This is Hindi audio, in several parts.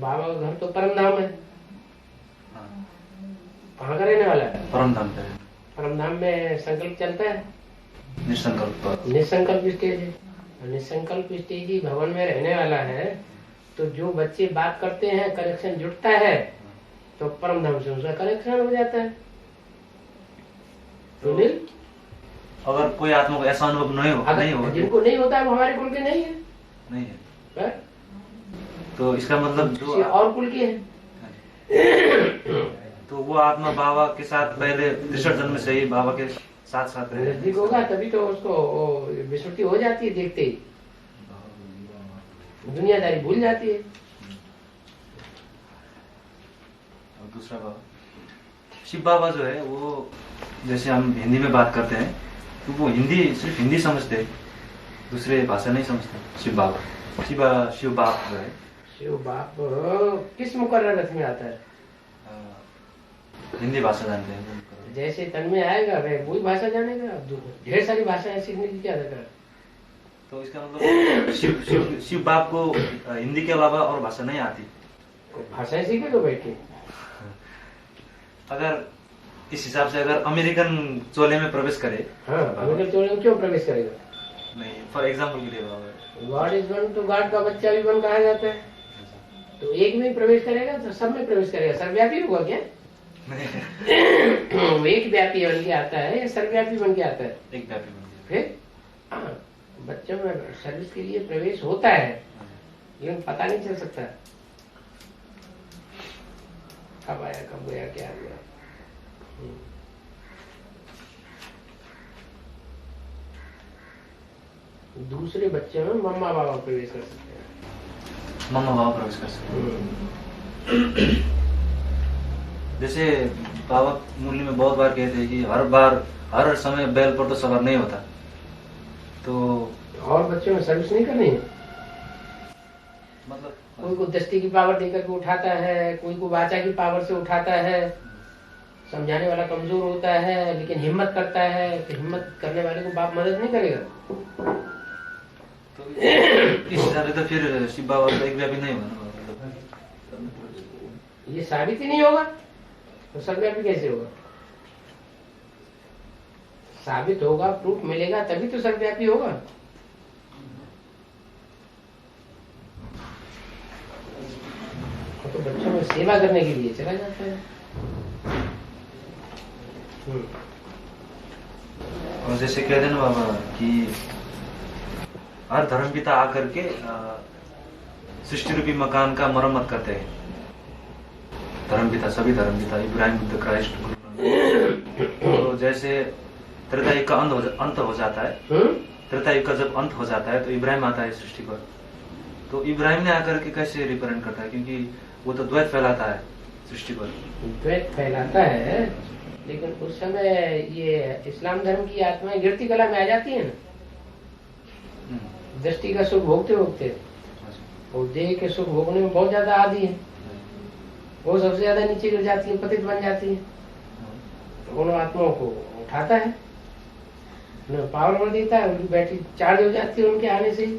बाबा का घर तो परमधाम है। हाँ, कहाँ का रहने वाला है? परमधाम पे। परमधाम में संकल्प चलता है? निसंकल्प। निसंकल्प स्टेज है। निसंकल्प स्टेज ही भवन में रहने वाला है। तो जो बच्चे बात करते हैं, कनेक्शन जुड़ता है, तो परमधाम से उसका कनेक्शन हो जाता है। तो सुनील, अगर कोई आत्मा को ऐसा अनुभव नहीं हो जिनको नहीं होता है वो हमारे कुल के नहीं है, नहीं है, है? तो इसका मतलब जो किसी और कुल के हैं। तो वो आत्मा बाबा के साथ पहले तीसरे जन्म से ही बाबा के साथ साथ रहे। नजदीक होगा तभी तो उसको विस्मृति हो जाती है देखते ही, दुनियादारी भूल जाती है। और दूसरा बाबा शिव बाबा जो है वो, जैसे हम हिंदी में बात करते हैं तो वो हिंदी सिर्फ हिंदी समझते, दूसरे भाषा नहीं समझते। शिव बाबा शिव बाप जो है, शिव बाप किस मुकर्रर रथ में आता है? हिंदी भाषा जानते हैं। जैसे तन में आएगा वह वही भाषा जानेगा। ढेर सारी भाषाएं सीखने की क्या जगह है? तो इसका मतलब शिव बाप को हिंदी के अलावा और भाषा नहीं आती। भाषाएं सीखे तो बैठ के। अगर इस हिसाब से अगर अमेरिकन चोले में प्रवेश करे, हाँ, अमेरिकन चोले में क्यों प्रवेश करेगा? नहीं, फॉर एग्जाम्पल के लिए बाबा, गॉड इज वन, तो गॉड का बच्चा भी वन कहा जाता है। तो एक में प्रवेश करेगा तो सब में प्रवेश करेगा। सर्वव्यापी होगा क्या? वो एक व्यापी बन के आता है या सर्वव्यापी बन के आता है? एक व्यापी बन गया। फिर हाँ, बच्चों में सर्विस के लिए प्रवेश होता है, लेकिन पता नहीं चल सकता कब आया, कब गया, क्या गया। दूसरे बच्चे में मम्मा बाबा प्रवेश कर सकते हैं। मम्मा बाबा प्रवेश कर सकते हैं। जैसे बाबा मुरली में बहुत बार कहते हैं कि हर समय बैल पर तो सवार नहीं होता। तो और बच्चों में सर्विस नहीं करनी है। मतलब कोई को दृष्टि की पावर देकर के उठाता है, कोई को वाचा की पावर से उठाता है। समझाने वाला कमजोर होता है लेकिन हिम्मत करता है, तो हिम्मत करने वाले को बाप मदद नहीं करेगा। तो इस हिसाब से तो फिर शिव बाबा तो एक व्यापी नहीं होगा। ये साबित ही नहीं होगा तो सर्वव्यापी कैसे होगा? साबित होगा, प्रूफ मिलेगा तभी तो सर्वव्यापी होगा। तो बच्चों में सेवा करने के लिए चला जाता है। और जैसे कहते हैं ना बाबा कि हर धर्मपिता आकर के सृष्टि रूपी मकान का मरम्मत करते हैं। धर्मपिता, सभी धर्मपिता, इब्राहिम, बुद्ध, क्राइस्ट, तो जैसे त्रेता युग का अंत हो जाता है, त्रेता युग का जब अंत हो जाता है तो इब्राहिम आता है सृष्टि पर। तो इब्राहिम ने आकर के कैसे रिप्रेजेंट करता है, क्योंकि वो तो द्वैत फैलाता है सृष्टि पर। द्वैत फैलाता है, लेकिन उस समय ये इस्लाम धर्म की आत्माएं गिरती कला में आ जाती है ना, दृष्टि का सुख भोगते भोगते, और देह के सुख भोगने में बहुत ज्यादा आदी है, वो सबसे ज्यादा नीचे गिर जाती है, पतित बन जाती है। तो उन आत्माओं को उठाता है, उन्हें पावर बढ़ देता है, उनकी बैटरी चार्ज हो जाती है उनके आने से ही।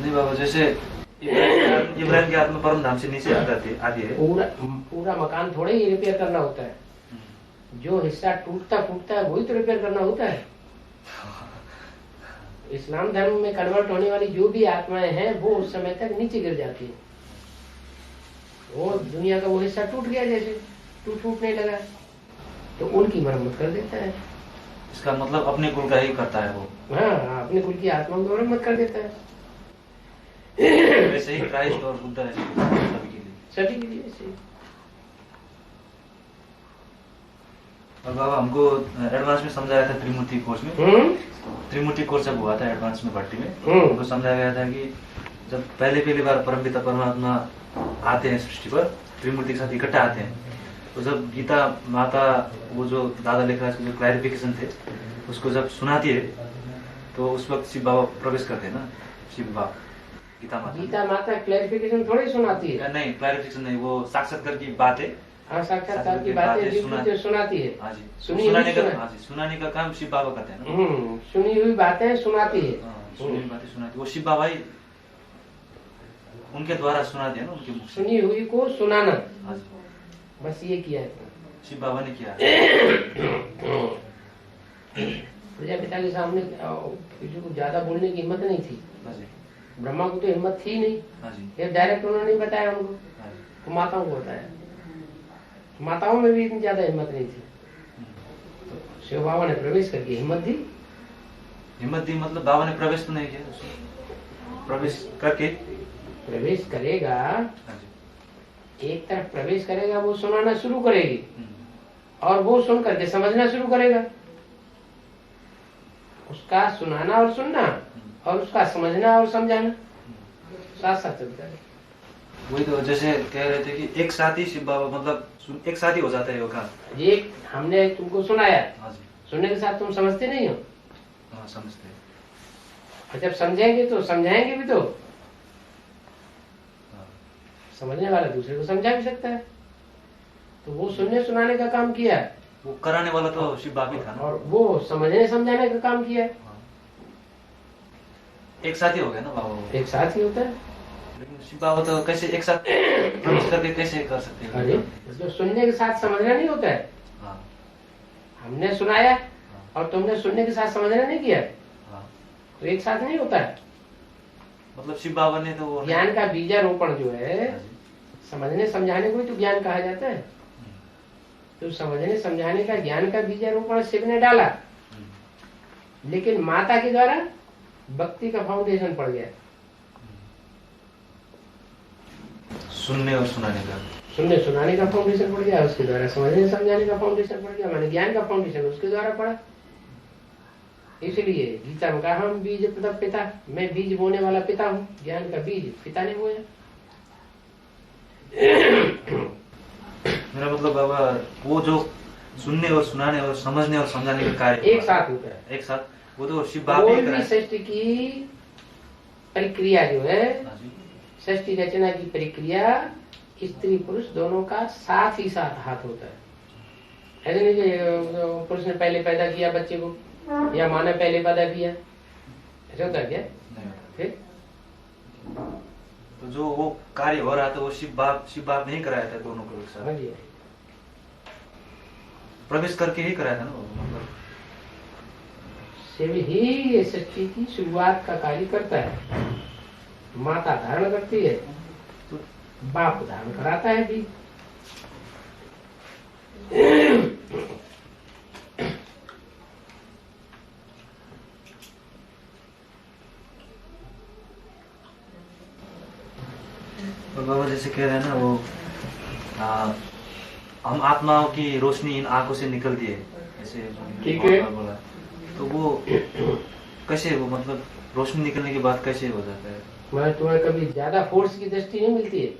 नहीं बाबा, जैसे इब्राहिम की आत्मा परम धाम से नीचे आती है। पूरा मकान थोड़े ही रिपेयर करना होता है, जो हिस्सा टूटता फूटता है वही तो रिपेयर करना होता है। इस्लाम धर्म में कन्वर्ट होने वाली जो भी आत्माएं हैं वो उस समय तक नीचे गिर जाती है। वो दुनिया का वो हिस्सा टूट गया, जैसे टूटने लगा, तो उनकी मरम्मत कर देता है। इसका मतलब अपने कुल का ही करता है वो। हाँ, अपने कुल की आत्मा की मरम्मत कर देता है। वैसे ही क्राइस्ट और बुद्ध है सभी के लिए ऐसे। और बाबा हमको एडवांस में समझाया था त्रिमूर्ति कोर्स में, त्रिमूर्ति कोर्स जब हुआ था एडवांस में भर्ती में, हमको समझाया गया था कि जब पहली बार परमपिता परमात्मा आते हैं सृष्टि पर, त्रिमूर्ति के साथ इकट्ठा आते हैं, तो जब गीता माता वो जो दादा लिखा है जो क्लैरिफिकेशन थे उसको जब सुनाती है तो उस वक्त शिव बाबा प्रवेश करते हैं ना। शिव बाबा गीता माता क्लैरिफिकेशन थोड़ी सुनाती है। नहीं, क्लैरिफिकेशन नहीं, वो साक्षात्कार की बातें, साक्षात्कार की बातें सुनाती है। हाँ जी, सुनाने का काम शिव बाबा करते हैं ना। सुनी हुई बातें सुनाती है। सुनी हुई बातें सुनाती, वो शिव बाबा ही उनके द्वारा सुना दिया ना, उनके मुख से। सुनी हुई को सुनाना, हाँ जी, बस ये किया है। शिव बाबा ने किया। प्रजापिता के सामने किसी को ज्यादा बोलने की हिम्मत नहीं थी। हाँ जी, ब्रह्मा को तो हिम्मत थी नहीं, हाँ जी, ये डायरेक्ट उन्होंने नहीं बताया उनको, हाँ जी। तो माताओं को बताया। माताओं में भी इतनी ज्यादा हिम्मत नहीं थी, तो शिव बाबा ने प्रवेश करके हिम्मत दी। हिम्मत दी मतलब बाबा ने प्रवेश तो नहीं किया उसमें, प्रवेश करके। प्रवेश करेगा, हाँ जी, एक तरफ प्रवेश करेगा, वो सुनाना शुरू करेगी हम्म, और वो सुन करके समझना शुरू करेगा। उसका सुनाना और सुनना और उसका समझना और समझाना साथ साथ चलता है। वही तो जैसे कह रहे थे कि एक साथ ही शिव बाबा मतलब एक साथ ही हो जाता है वो काम। ये हमने तुमको सुनाया, हाँ जी, सुनने के साथ तुम समझते नहीं हो, हाँ समझते हैं। और जब समझेंगे तो समझाएंगे भी, तो हाँ, समझने वाला दूसरे को समझा भी सकता है। तो वो सुनने सुनाने का काम किया है, वो कराने वाला तो शिव बाबा ही था ना। और वो समझने समझाने का काम किया है। हाँ, एक साथ ही हो गया ना बाबा वो। एक साथ ही होता है। लेकिन शिव बाबा तो कैसे एक साथ प्रवेश करके कैसे कर सकते हैं? अरे तो सुनने के साथ समझना नहीं होता है। हाँ, हमने सुनाया हाँ, और तुमने सुनने के साथ समझना नहीं किया, हाँ। तो एक साथ नहीं होता है। मतलब शिव बाबा ने तो वो ज्ञान का बीजारोपण जो है, हाँ जी, समझने समझाने को ही तो ज्ञान कहा जाता है। हम्म, तो समझने समझाने का ज्ञान का बीजारोपण शिव ने डाला, हम्म, लेकिन माता के द्वारा भक्ति का फाउंडेशन पड़ गया। सुनने और सुनाने का। सुनने सुनाने का फाउंडेशन पड़ गया, उसके द्वारा समझने समझाने का फाउंडेशन पड़ गया, माने ज्ञान का फाउंडेशन उसके द्वारा पड़ा। इसलिए गीता में कहा, हम बीज प्रदप पिता, मैं बीज बोने वाला पिता हूँ। ज्ञान का बीज पिता ने बोया। मेरा मतलब बाबा वो जो सुनने और सुनाने और समझने और समझाने का कार्य एक साथ होता है। एक साथ वो तो शिव बाबा कोई ही भी कराए। सृष्टि की प्रक्रिया जो है, हाँ जी, सृष्टि रचना की प्रक्रिया, स्त्री पुरुष दोनों का साथ ही साथ हाथ होता है। ऐसे नहीं कि पुरुष ने पहले पैदा किया बच्चे को, या माँ ने पहले पैदा किया, ऐसा होता है क्या? नहीं होता। फिर तो जो वो कार्य हो रहा था वो शिव बाप ने ही कराया था दोनों को एक साथ। समझिए, प्रवेश करके ही कराया था ना वो, मतलब शिव ही ये सृष्टि की शुरुआत का कार्य करता है। माता धारण करती है, तो बाप धारण कराता है भी। और बाबा जैसे कह रहे हैं ना वो हम आत्माओं की रोशनी इन आंखों से निकलती है, ऐसे ठीक है। बोला। तो वो कैसे वो मतलब रोशनी निकलने के बाद कैसे हो जाता है? मैं तुम्हें कभी ज्यादा फोर्स की दृष्टि नहीं मिलती है,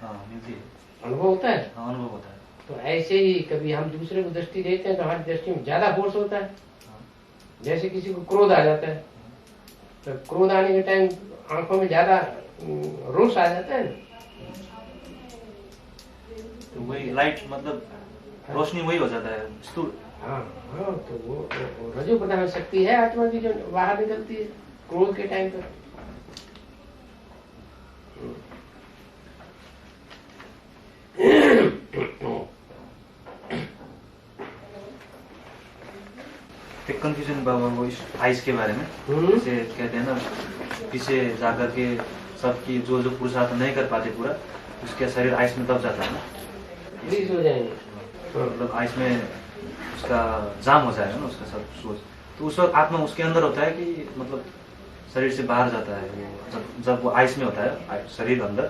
हाँ मिलती है। अनुभव होता है। हाँ अनुभव होता है। तो ऐसे ही कभी हम दूसरे को दृष्टि देते हैं तो हमारी दृष्टि में ज्यादा फोर्स होता है। हाँ, जैसे किसी को क्रोध आ जाता है, तो क्रोध आने के टाइम आंखों में ज्यादा रोष आ जाता है ना। तो वही लाइट मतलब रोशनी वही हो जाता है स्थूल। हाँ हाँ, तो वो रजो प्रधान शक्ति है आत्मा की जो बाहर निकलती है क्रोध के टाइम पर। एक कंफ्यूजन बाबा वो इस आइस के बारे में जैसे कहते हैं ना, पीछे जाकर के सबकी जो जो पुरुषार्थ नहीं कर पाते पूरा, उसका शरीर आइस में दब जाता है ना, फ्रीज हो जाएंगे। मतलब आइस में उसका जाम हो जाएगा ना उसका सब सोच। तो उस वक्त आत्मा उसके अंदर होता है कि मतलब शरीर से बाहर जाता है वो, जब वो आइस में होता है शरीर अंदर,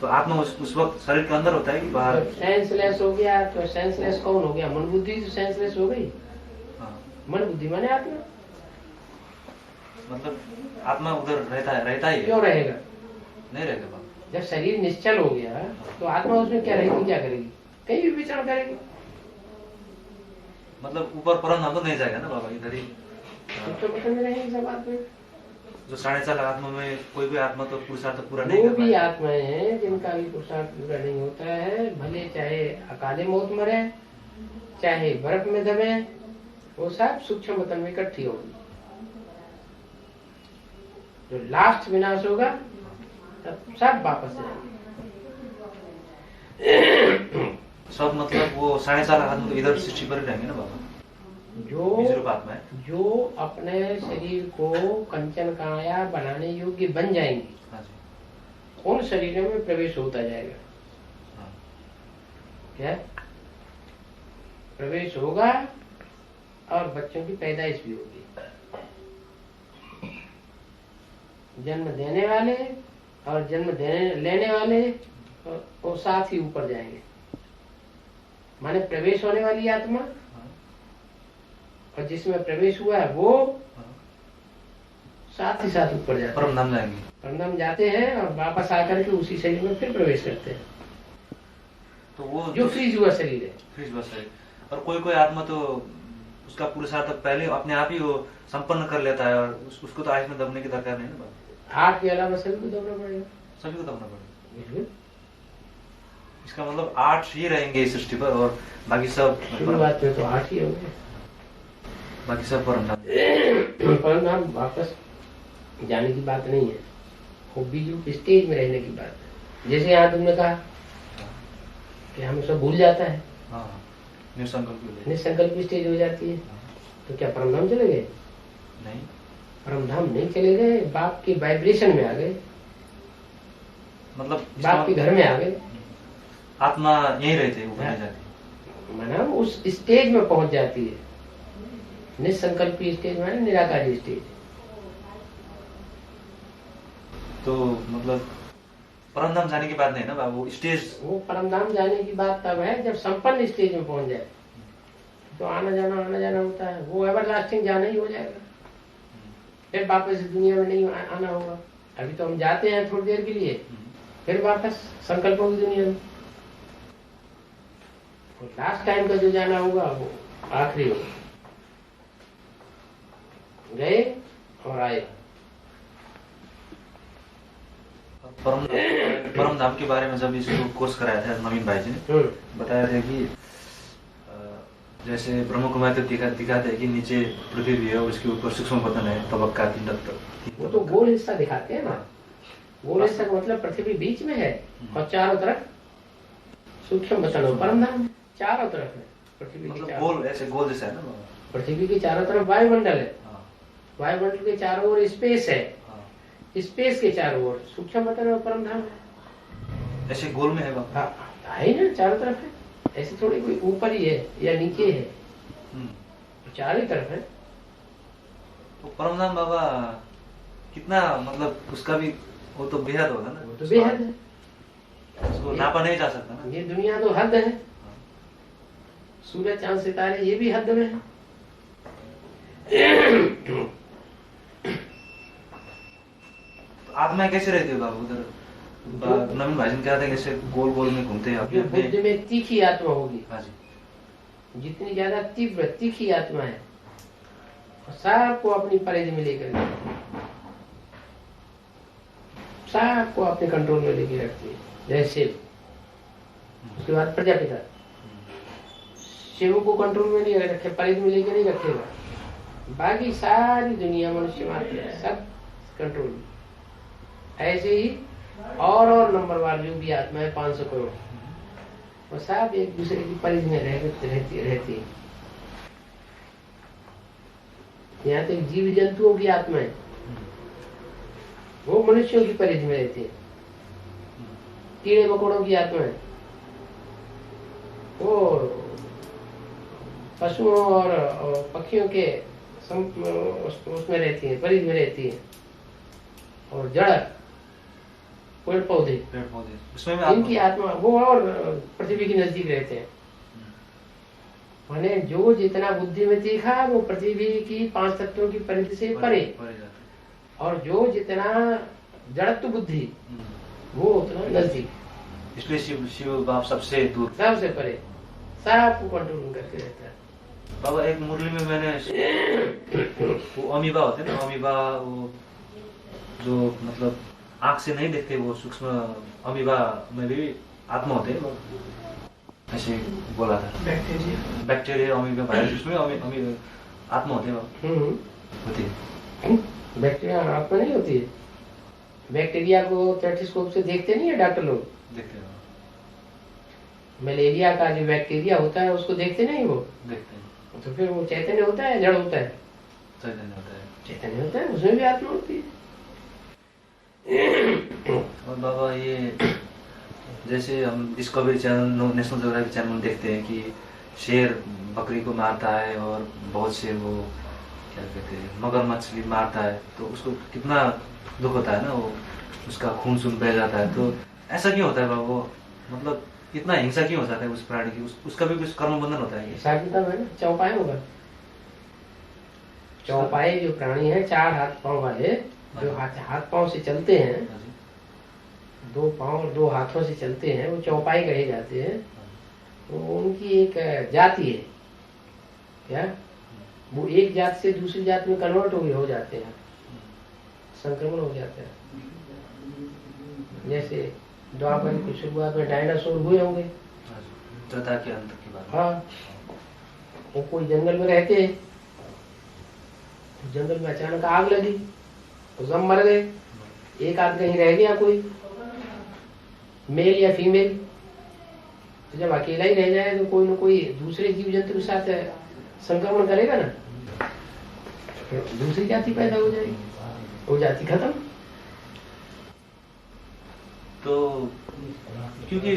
तो आत्मा उस वक्त शरीर के अंदर होता है कि बाहर। सेंसलेस हो गया, तो सेंसलेस कौन हो गया? मन बुद्धि तो सेंसलेस हो गई। हाँ, मन बुद्धि माने आत्मा। मतलब आत्मा उधर रहता ही है। क्यों रहेगा? नहीं रहेगा बाबा। जब शरीर निश्चल हो गया तो आत्मा उसमें क्या रहेगी, क्या करेगी? कहीं भी विचरण करेगी। मतलब ऊपर परम तो नहीं जाएगा ना बाबा, इधर ही। तो पता नहीं रहेगी सब आत्मा। जो 4.5 लाख आत्मा में कोई भी आत्मा तो पुरुषार्थ पूरा नहीं वो कर भी पाएगा। आत्माएं हैं जिनका भी पुरुषार्थ पूरा नहीं होता है, भले चाहे अकाले मौत मरे, चाहे बर्फ में दबे, वो सब सूक्ष्म वतन में इकट्ठी होगी। जो लास्ट विनाश होगा तब सब वापस जाएंगे। सब मतलब वो 4.5 आदमी तो इधर सृष्टि पर ही रहेंगे ना बाबा, बीज रूप आत्मा है। जो अपने शरीर को कंचन काया बनाने योग्य बन जाएंगी, हाँ जी, उन शरीरों में प्रवेश होता जाएगा। हाँ। क्या प्रवेश होगा और बच्चों की पैदाइश भी होगी। जन्म देने वाले और जन्म देने लेने वाले वो साथ ही ऊपर जाएंगे। माने प्रवेश होने वाली आत्मा और जिसमें प्रवेश हुआ है वो साथ ही साथ ऊपर जाते हैं, परमधाम जाएंगे। परमधाम जाते हैं और वापस आकर के उसी शरीर में फिर प्रवेश करते हैं। तो वो जो फ्रीज हुआ शरीर है, फ्रीज बस है। और कोई कोई आत्मा तो उसका पुरुषार्थ पहले अपने आप ही वो संपन्न कर लेता है और उसको तो आयुष में दबने की दरकार नहीं ना। 8 के अलावा सभी को दबना पड़ेगा, सभी को दबना पड़ेगा। बिल्कुल। इसका मतलब 8 ही रहेंगे इस सृष्टि पर और बाकी सब शुरुआत में तो 8 ही होंगे, बाकी सब परमधाम। परमधाम वापस जाने की बात नहीं है, वो बीज रूप स्टेज में रहने की बात है। जैसे यहाँ तुमने कहा कि हमें सब भूल जाता है, हाँ, निसंकल्प निसंकल्प स्टेज हो जाती है, तो क्या परमधाम चले गए? नहीं, परमधाम नहीं चले गए, बाप के वाइब्रेशन में आ गए, मतलब बाप के घर में आ गए। आत्मा यही रहती है, ऊपर नहीं जाती। माना उस स्टेज में पहुंच जाती है, निसंकल्पी स्टेज माने निराकारी स्टेज। तो मतलब परमधाम जाने की बात नहीं ना बाबू, स्टेज। वो परमधाम जाने की बात तब है जब संपन्न स्टेज में पहुंच जाए, तो आना जाना होता है, वो एवर लास्टिंग जाना ही हो जाएगा, फिर वापस इस दुनिया में नहीं आना होगा। अभी तो हम जाते हैं थोड़ी देर के लिए, फिर वापस संकल्पों की दुनिया में। लास्ट टाइम का जो जाना होगा वो आखिरी होगा, गए और आए। परमधाम के बारे में जब इसको कोर्स कराया था नवीन भाई जी ने बताया था कि जैसे ब्रह्म कुमार तो दिखाते हैं कि नीचे पृथ्वी है, उसके ऊपर सूक्ष्म बदन है, तबक्का 3 तक। वो तो गोल हिस्सा दिखाते हैं ना, गोल हिस्सा का मतलब पृथ्वी बीच में है और चारों तरफ सूक्ष्म बदन हो। परमधाम चारों तरफ है, पृथ्वी के मतलब चारों, गोल ऐसे गोल जैसा है ना, पृथ्वी के चारों तरफ वायुमंडल है, हाँ, वायुमंडल के चारों ओर स्पेस है, हाँ, स्पेस के चारों ओर सूक्ष्म बदन और परमधाम है। ऐसे गोल में है बाबा। हाँ, है ना, चारों तरफ है, ऐसे थोड़ी कोई ऊपर ही है या नीचे है, चारों तरफ है। तो परमधाम बाबा कितना, मतलब उसका भी वो तो बेहद होगा ना, वो तो बेहद है, उसको नापा नहीं जा सकता ना। ये दुनिया तो हद है, सूरज चांद सितारे ये भी हद में है। तो आत्मा कैसे रहती है बाबू उधर? नवीन भाई जी कहते हैं जैसे गोल गोल में घूमते हैं जो बुद्धि में तीखी आत्मा होगी, हाँ जी, जितनी ज्यादा तीव्र तीखी आत्मा है, और सबको अपनी परिधि में लेकर सबको अपने कंट्रोल में लेके रखती है। जैसे शिव, उसके बाद प्रजापिता, शिव को कंट्रोल में नहीं रखे, परिधि में लेके नहीं रखेगा, बाकी सारी दुनिया मनुष्य मात्र सब कंट्रोल में। ऐसे ही और नंबरवार जो भी आत्मा है 500 करोड़, वो सब एक दूसरे की परिधि में रहती है। यहाँ तक जीव जंतुओं की आत्मा है, वो मनुष्यों की परिधि में रहती है। कीड़े मकोड़ों की आत्मा है, वो पशुओं और पक्षियों के उसमें रहती है, परिधि में रहती है। और जड़, पेड़ पौधे, उसमें इनकी आत्मा वो और पृथ्वी के नजदीक रहते हैं। माने जो जितना बुद्धि में तीखा वो पृथ्वी की 5 तत्वों की परिधि से परे, और जो जितना जड़त्व बुद्धि वो उतना नजदीक। इसलिए शिव बाप सबसे दूर, सबसे परे, सबको कंट्रोल करके रहता है। बाबा एक मुरली में मैंने वो अमीबा होते ना, अमीबा वो जो मतलब आंख से नहीं देखते, वो सूक्ष्म अमीबा में भी आत्मा होते हैं, ऐसे बोला था। बैक्टीरिया अमीबा वायरस, उसमें आत्मा होते हैं, होती है। बैक्टीरिया आत्मा नहीं होती है, बैक्टीरिया को टेलीस्कोप से देखते नहीं है डॉक्टर लोग। देखते हैं। मलेरिया का जो बैक्टीरिया होता है उसको देखते नहीं वो। देखते हैं। तो फिर वो चैतन्य होता है जड़ होता है? चैतन्य होता है। चैतन्य होता है, उसमें भी आत्मा होती है। और बाबा ये जैसे हम discovery channel, national geography channel में देखते हैं कि शेर बकरी को मारता है और बहुत से वो क्या कहते हैं मगर मछली मारता है, तो उसको कितना दुख होता है ना, वो उसका खून सुन बह जाता है। तो ऐसा क्यों होता है बाबा? वो मतलब इतना हिंसा क्यों हो जाता है उस प्राणी की? उसका भी कुछ कर्म बंधन होता है? हिसाब किताब है ना, चौपाए होगा। चौपाए जो प्राणी है, 4 हाथ पांव वाले, जो हाथ पांव से चलते हैं, 2 पांव और 2 हाथों से चलते हैं, वो चौपाई कहे जाते हैं। तो उनकी एक जाति है क्या, वो एक जात से दूसरी जात में कन्वर्ट हो जाते हैं, संक्रमण हो जाता है। जैसे द्वापर की शुरुआत में डायनासोर हुए होंगे, त्रेता के अंत की बात। हाँ, वो कोई जंगल में रहते हैं, जंगल में अचानक आग लगी तो सब मर गए, एक आध कहीं रह गया कोई मेल या फीमेल। तो जब अकेला ही रह जाए तो कोई ना कोई दूसरे जीव जंतु के साथ संक्रमण करेगा ना, दूसरी जाति पैदा हो जाएगी, वो जाति खत्म। तो क्योंकि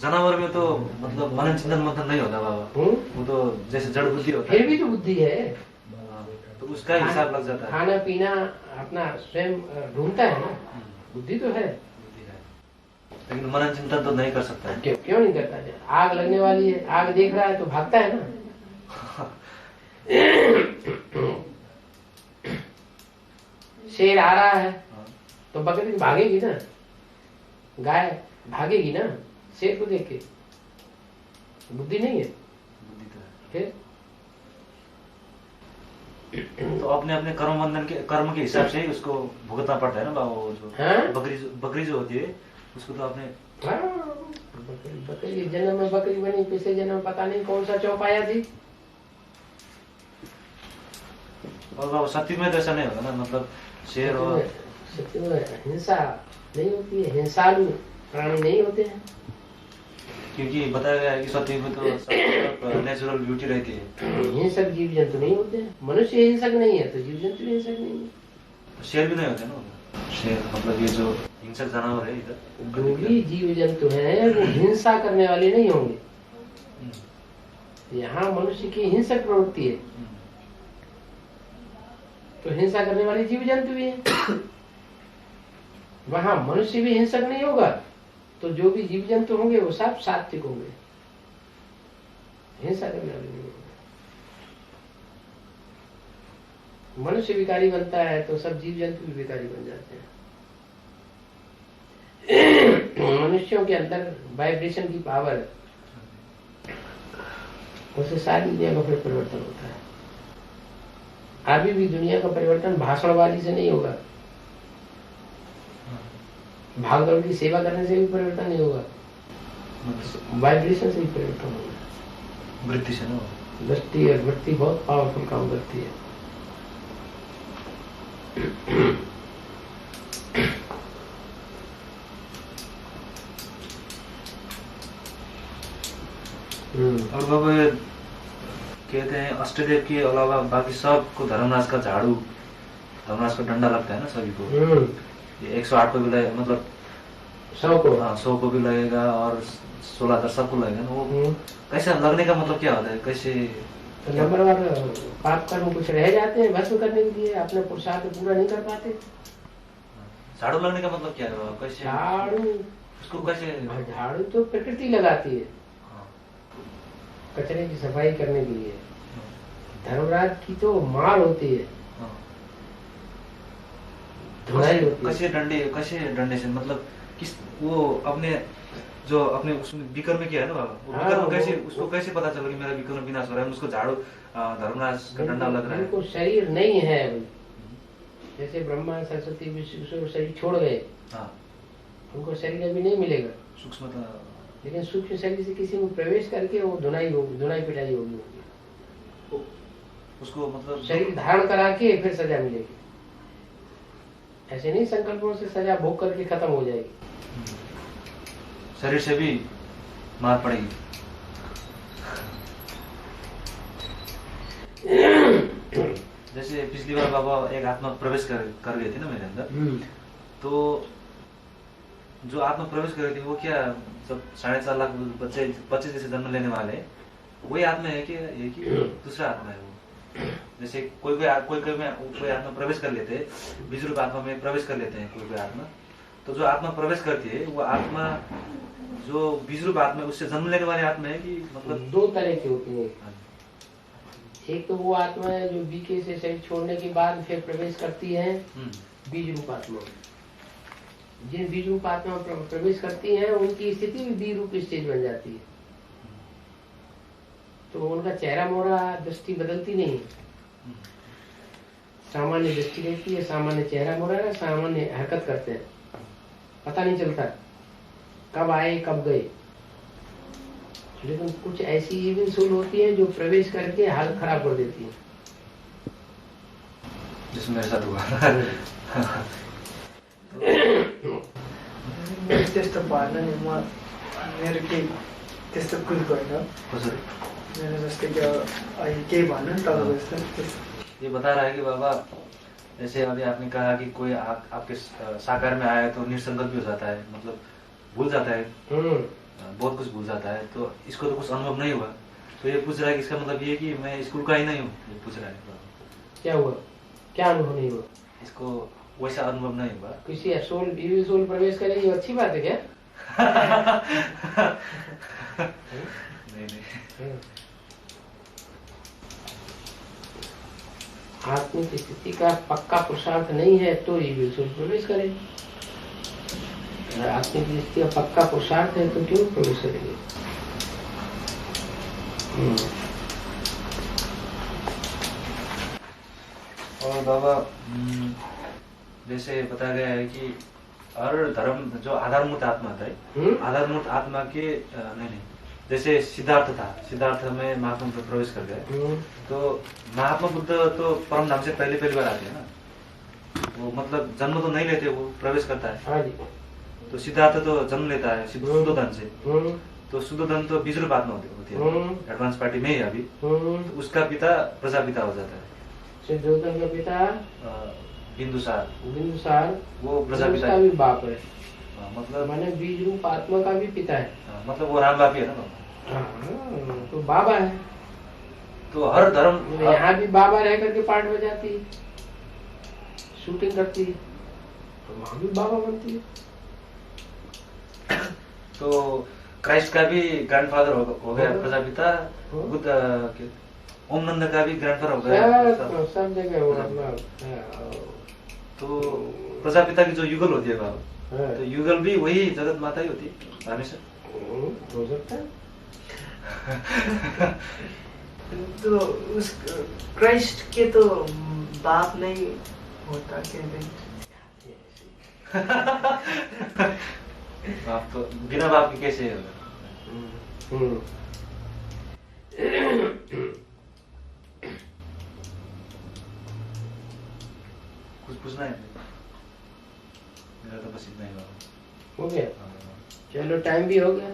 जानवर में तो मतलब मनन चिंतन मंथन नहीं होता बाबा, वो तो जैसे जड़ बुद्धि होता है। फिर भी तो बुद्धि है, तो उसका हिसाब लग जाता है। खाना पीना अपना स्वयं ढूंढता है ना, बुद्धि तो है, लेकिन मनन चिंतन तो नहीं कर सकता। क्यों नहीं करता है? आग लगने वाली है, आग देख रहा है तो भागता है ना। शेर आ रहा है तो बकरी भागेगी ना, गाय भागेगी ना शेर को देख के। बुद्धि नहीं है, बुद्धि तो है। फिर तो अपने अपने कर्म के हिसाब से ही उसको भुगतना पड़ता है ना बाबा। वो जो बकरी जो होती है उसको तो अपने बकरी जन्म में बकरी बनी, पिछले जन्म में पता नहीं कौन सा चौपाया थी। और बाबा सत्य में तो ऐसा नहीं होगा ना, मतलब शेर और सत्य में हिंसा नहीं होती है, हिंसालु प्राणी नहीं होते हैं। क्योंकि बताया गया है कि सत्य में तो नेचुरल ब्यूटी रहती है। हिंसक जीव जंतु नहीं होते हैं। मनुष्य हिंसक नहीं है तो जीव जंतु हिंसक नहीं है। शेर भी नहीं होते ना, शेर मतलब ये जो हिंसक जानवर है इधर, जो भी जीव जंतु हैं वो हिंसा करने वाले नहीं होंगे। यहाँ मनुष्य की हिंसक प्रवृत्ति है तो हिंसा करने वाले जीव जंतु भी है। वहां मनुष्य भी हिंसक नहीं होगा तो जो भी जीव जंतु होंगे वो सब सात्विक होंगे, हिंसा करने वाले नहीं होंगे। मनुष्य विकारी बनता है तो सब जीव जंतु भी विकारी बन जाते हैं। मनुष्यों के अंदर वाइब्रेशन की पावर है, उससे सारी दुनिया का फिर परिवर्तन होता है। अभी भी दुनिया का परिवर्तन भाषणबाजी से नहीं होगा, भागदौड़ की सेवा करने से भी परिवर्तन नहीं होगा, वाइब्रेशन से ही परिवर्तन होगा। वृत्ति से ना, दृष्टि और वृत्ति बहुत पावरफुल काम करती है। और बाबा कहते हैं अष्टदेव के अलावा बाकी सबको धर्मराज का झाड़ू, धर्मराज का डंडा लगता है ना सभी को। ये 108 को भी लगेगा, मतलब 100 को, हाँ 100 को भी लगेगा और 16 सबको लगेगा ना। वो कैसे लगने का मतलब क्या होता है? कैसे तो नंबर पाप कर्म कुछ रह जाते हैं भस्म करने के लिए, अपने पुरुषार्थ पूरा नहीं कर पाते। झाड़ू लगने का मतलब क्या है बाबा? कैसे झाड़ू, उसको कैसे? झाड़ू तो प्रकृति लगाती है कचरे की सफाई करने के लिए। धर्मराज की तो मार होती है, धुलाई होती है। कैसे डंडे से, मतलब किस वो अपने जो अपने उसमें विक्रम में किया है ना बाबा, वो विक्रम कैसे, उसको कैसे पता चला कि मेरा विक्रम विनाश हो रहा है? उसको झाड़ू धर्मराज का डंडा लग रहा है। उनको शरीर नहीं है अभी, जैसे ब्रह्मा सरस्वती विष्णु शरीर छोड़ गए, उनको शरीर अभी नहीं मिलेगा सूक्ष्मता, लेकिन सूक्ष्म शरीर से किसी में प्रवेश करके वो धुनाई होगी, धुनाई पिटाई होगी। उसको मतलब शरीर धारण करा के फिर सजा मिलेगी। ऐसे नहीं संकल्पों से सजा भोग करके खत्म हो जाएगी। शरीर से भी मार पड़ेगी। जैसे पिछली बार बाबा एक आत्मा प्रवेश कर गए थे ना मेरे अंदर, तो जो आत्मा प्रवेश कर रही थी वो क्या, सब 4.5 लाख बच्चे जैसे जन्म लेने वाले वही आत्मा है कि ये कि दूसरा आत्मा है वो? जैसे कोई आत्मा प्रवेश कर लेते हैं, बीज रूप आत्मा में प्रवेश कर लेते हैं कोई आत्मा, तो जो आत्मा प्रवेश करती है वो आत्मा जो बीज रूप आत्मा है उससे जन्म लेने वाली आत्मा है कि मतलब? 2 तरह की होती है। एक तो वो आत्मा है जो बीके से शरीर छोड़ने के बाद फिर प्रवेश करती है बीज रूप आत्मा। जिन बीज रूप आत्मा प्रवेश करती है उनकी स्थिति भी बीज रूप स्टेज बन जाती है, तो उनका चेहरा मोहरा दृष्टि बदलती नहीं है, सामान्य दृष्टि रहती है, सामान्य चेहरा मोहरा है, सामान्य हरकत करते हैं, पता नहीं चलता कब आए कब गए। लेकिन कुछ ऐसी इविल सोल होती है जो प्रवेश करके हालत खराब कर देती है, जिसमें ऐसा हुआ। त्यस्तो भएन नि, म मेरो केही त्यस्तो कुछ भएन। मेरो जस्तै कि अहिले केही भएन नि तपाईँको जस्तो। ये बता रहा है कि बाबा जैसे अभी आपने कहा कि कोई आपके साकार में आया तो निसंकल्प भी हो जाता है, मतलब भूल जाता है, बहुत कुछ भूल जाता है, तो इसको तो कुछ अनुभव नहीं हुआ, तो ये पूछ रहा है कि इसका मतलब ये कि मैं स्कूल का ही नहीं हूँ, ये पूछ रहा है। क्या हुआ, क्या अनुभव नहीं हुआ? इसको वैसा अनुभव नहीं हुआ। किसी सोल इविल सोल प्रवेश करे ये अच्छी बात है क्या? नहीं। आत्मिक स्थिति का पक्का पुरुषार्थ नहीं है तो इविल सोल प्रवेश करे, अगर आत्मिक स्थिति का पक्का पुरुषार्थ है तो क्यों प्रवेश करेंगे? और बाबा जैसे बताया गया है कि हर धर्म जो आधारभूत आत्मा था, आधारभूत आत्मा के नहीं, जैसे सिद्धार्थ में महात्मा बुद्ध प्रवेश कर गए, तो महात्मा बुद्ध तो परम धाम से पहली बार आते हैं ना, वो मतलब जन्म तो नहीं लेते, वो प्रवेश करता है। तो सिद्धार्थ तो जन्म लेता है शुद्धोधन से, तो शुद्धोधन तो बीज रूप आत्मा होती है, एडवांस पार्टी में ही अभी, तो उसका पिता प्रजापिता हो जाता है। शुद्धोधन का पिता बिंदुसार वो प्रजापिता का भी बाप है, मतलब मैंने बीज रूप आत्मा का भी पिता है, मतलब वो राम बाप ही है ना, तो बाबा है। तो हर धर्म यहाँ भी बाबा रह करके पार्ट बजाती है, शूटिंग करती है, तो वहाँ भी बाबा बनती है। तो क्राइस्ट का भी ग्रैंडफादर हो गया प्रजापिता, बुद्ध ओम नंद का भी ग्रैंडफादर हो गया, सब जगह हो अपना। तो प्रजापिता की जो युगल होती है बाबा, तो युगल भी वही जगत माता ही होती है हमेशा, हो सकता है। तो उस क्राइस्ट के तो बाप नहीं होता क्या? बाप तो बिना बाप के कैसे होगा? कुछ पूछना है? मेरा तो बस इतना ही बाबा। हो गया, चलो टाइम भी हो गया।